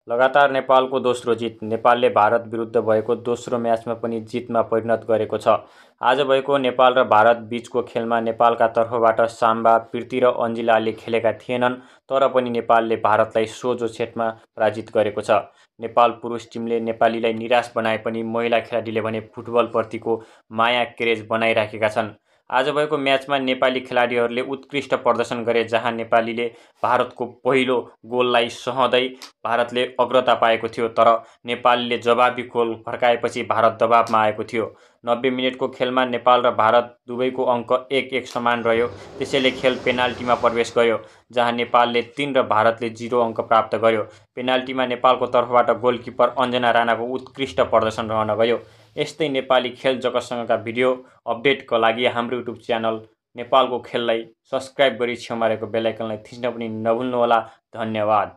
लगातार नेपालको दोस्रो जित। नेपालले भारत विरुद्ध भएको दोस्रो म्याचमा पनि जितमा परिणत गरेको छ। आज भएको नेपाल र भारत बीचको खेलमा नेपालका तर्फबाट साम्बा, प्रीति र अन्जिलाले खेलेका थिएनन्, तर पनि नेपालले भारतलाई सोझो सेटमा पराजित गरेको छ। नेपाल पुरुष टिमले नेपालीलाई निराश बनाए पनि महिला खेलाडीले भने फुटबलप्रतिको माया क्रेज बनाइराखेका छन्। आज भएको म्याचमा नेपाली खेलाडीहरूले उत्कृष्ट प्रदर्शन गरे, जहाँ नेपालीले भारतको पहिलो गोललाई सहँदै भारतले अग्रता पाएको थियो, तर नेपालले जवाबी गोल फर्काएपछि भारत दबावमा आएको थियो। 90 मिनेटको खेलमा नेपाल र भारत दुवैको अङ्क 1-1 समान रह्यो। त्यसैले खेल पेनाल्टीमा प्रवेश गर्यो, जहाँ नेपालले 3 र भारतले 0 अङ्क प्राप्त गर्यो। पेनाल्टीमा नेपालको तर्फबाट गोलकिपर अञ्जना राणाको उत्कृष्ट प्रदर्शन रहन गयो। यस्तै नेपाली खेल जगतसँगका भिडियो अपडेटका लागि हाम्रो युट्युब च्यानल नेपालको खेललाई सब्स्क्राइब गरी छेउमा रहेको बेल आइकनलाई थिच्न पनि नभुल्नुहोला। धन्यवाद।